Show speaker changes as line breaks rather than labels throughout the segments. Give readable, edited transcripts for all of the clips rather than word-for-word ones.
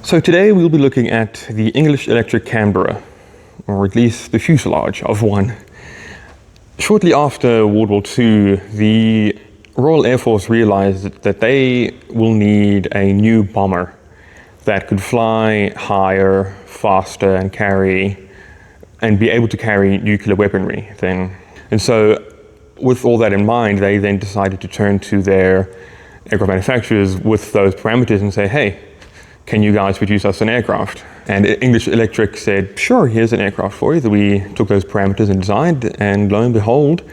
So today we'll be looking at the English Electric Canberra, or at least the fuselage of one. Shortly after World War II, the Royal Air Force realized that they will need a new bomber that could fly higher, faster, and be able to carry nuclear weaponry then. And so with all that in mind, they then decided to turn to their aircraft manufacturers with those parameters and say, hey, can you guys produce us an aircraft? And English Electric said, sure, here's an aircraft for you. That we took those parameters and designed, and lo and behold,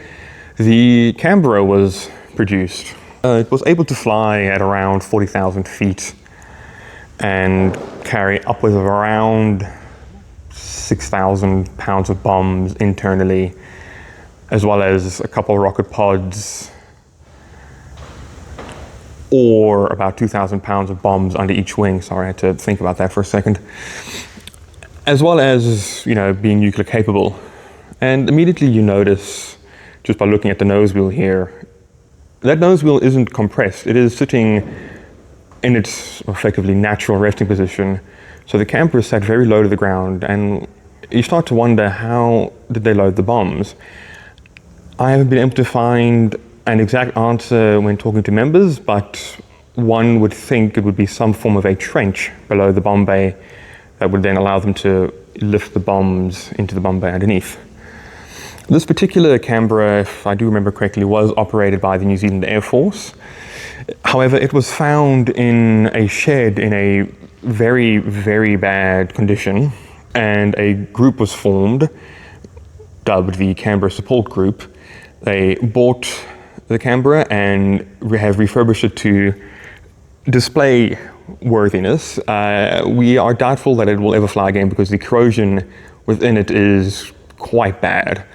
the Canberra was produced. It was able to fly at around 40,000 feet and carry upwards of around 6,000 pounds of bombs internally, as well as a couple of rocket pods, or about 2,000 pounds of bombs under each wing. Sorry, I had to think about that for a second. As well as, being nuclear capable. And immediately you notice, just by looking at the nose wheel here, that nose wheel isn't compressed. It is sitting in its effectively natural resting position. So the camper is set very low to the ground, and you start to wonder, how did they load the bombs? I haven't been able to find an exact answer when talking to members, but one would think it would be some form of a trench below the bomb bay that would then allow them to lift the bombs into the bomb bay underneath. This particular Canberra, if I do remember correctly, was operated by the New Zealand Air Force. However, it was found in a shed in a very, very bad condition, and a group was formed, dubbed the Canberra Support Group. They bought the Canberra and have refurbished it to display worthiness. We are doubtful that it will ever fly again because the corrosion within it is quite bad.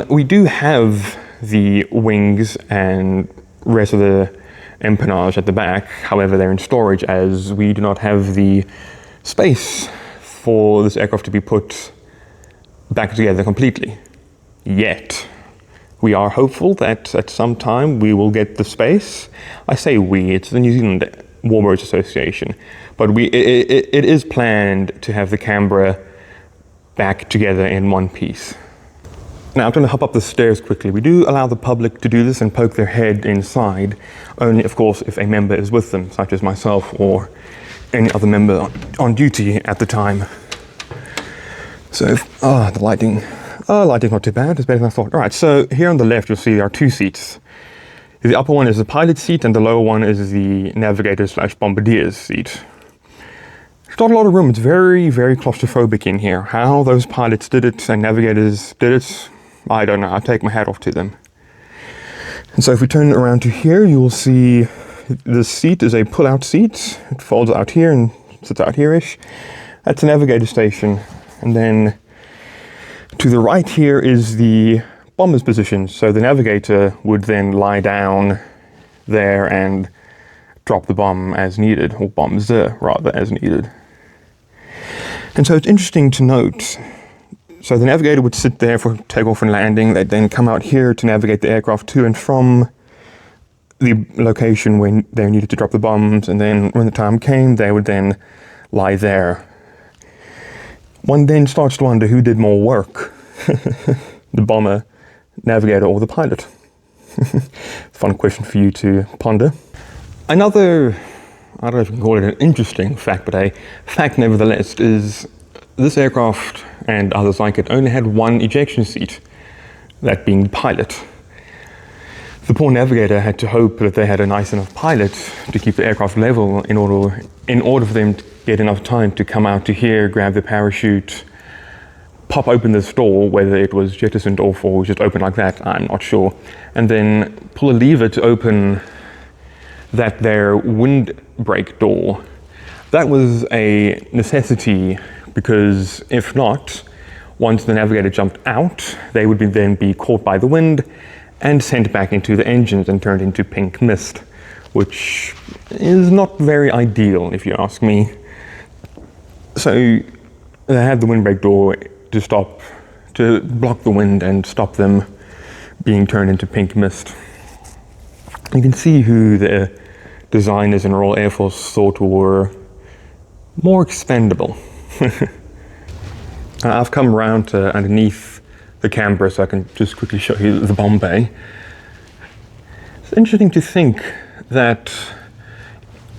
We do have the wings and rest of the empennage at the back. However, they're in storage as we do not have the space for this aircraft to be put back together completely yet. We are hopeful that at some time we will get the space. I say we, it's the New Zealand Warbirds Association, but it is planned to have the Canberra back together in one piece. Now I'm going to hop up the stairs quickly. We do allow the public to do this and poke their head inside, only of course if a member is with them, such as myself or any other member on duty at the time. So, the lighting's not too bad, it's better than I thought. All right, so here on the left you'll see there are two seats. The upper one is the pilot seat and the lower one is the navigator/bombardier's seat. There's not a lot of room, it's very, very claustrophobic in here. How those pilots did it and navigators did it, I don't know, I'll take my hat off to them. And so if we turn around to here, you will see this seat is a pull-out seat. It folds out here and sits out here-ish. That's the navigator station. And then to the right here is the bomber's position. So the navigator would then lie down there and drop the bomb as needed, or bombs rather as needed. And so it's interesting to note, so the navigator would sit there for takeoff and landing. They'd then come out here to navigate the aircraft to and from the location when they needed to drop the bombs, and then when the time came, they would then lie there. One then starts to wonder who did more work, the bomber, navigator, or the pilot. Fun question for you to ponder. Another, I don't know if you can call it an interesting fact, but a fact nevertheless, is this aircraft and others like it only had one ejection seat, that being the pilot. The poor navigator had to hope that they had a nice enough pilot to keep the aircraft level in order for them to get enough time to come out to here, grab the parachute, pop open this door, whether it was jettisoned off or just open like that, I'm not sure, and then pull a lever to open that their windbreak door. That was a necessity because if not, once the navigator jumped out, they would then be caught by the wind and sent back into the engines and turned into pink mist, which is not very ideal if you ask me. So they had the windbreak door to block the wind and stop them being turned into pink mist. You can see who the designers in Royal Air Force thought were more expendable. I've come around to underneath the Canberra so I can just quickly show you the bomb bay. It's interesting to think that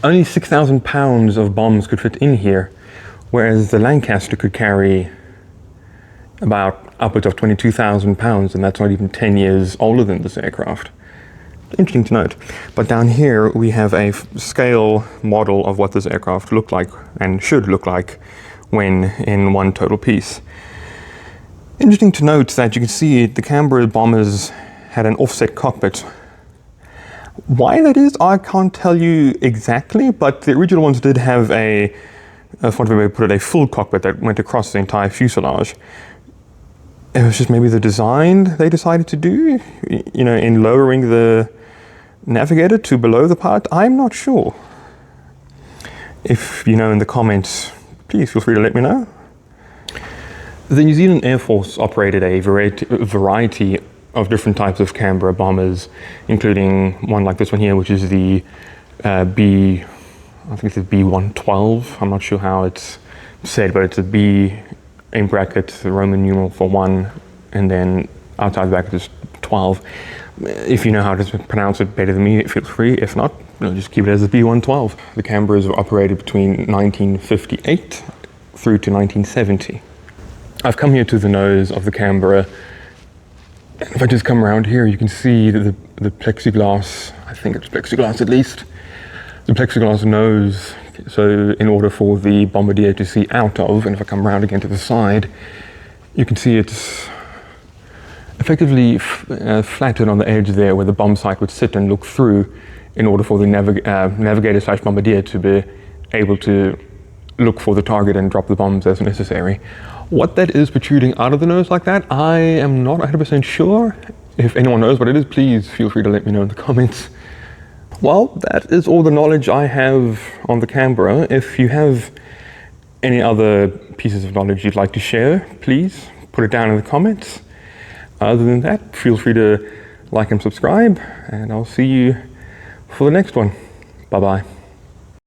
only 6,000 pounds of bombs could fit in here, whereas the Lancaster could carry about upwards of 22,000 pounds, and that's not even 10 years older than this aircraft. Interesting to note. But down here we have a scale model of what this aircraft looked like and should look like when in one total piece. Interesting to note that you can see the Canberra bombers had an offset cockpit. Why that is, I can't tell you exactly, but the original ones did have a full cockpit that went across the entire fuselage. It was just maybe the design they decided to do, in lowering the navigator to below the pilot. I'm not sure. If you know in the comments, please feel free to let me know. The New Zealand Air Force operated a variety of different types of Canberra bombers, including one like this one here, which is the B112. I'm not sure how it's said, but it's a B in brackets, the Roman numeral for 1, and then outside the bracket is 12. If you know how to pronounce it better than me, feel free. If not, just keep it as a B112. The Canberras were operated between 1958 through to 1970. I've come here to the nose of the Canberra. If I just come around here, you can see the plexiglass, I think it's plexiglass at least, the plexiglass nose. So in order for the bombardier to see out of, and if I come around again to the side, you can see it's effectively flattened on the edge there where the bomb sight would sit and look through in order for the navigator/bombardier to be able to look for the target and drop the bombs as necessary. What that is protruding out of the nose like that, I am not 100% sure. If anyone knows what it is, please feel free to let me know in the comments. Well, that is all the knowledge I have on the Canberra. If you have any other pieces of knowledge you'd like to share, please put it down in the comments. Other than that, feel free to like and subscribe, and I'll see you for the next one. Bye-bye.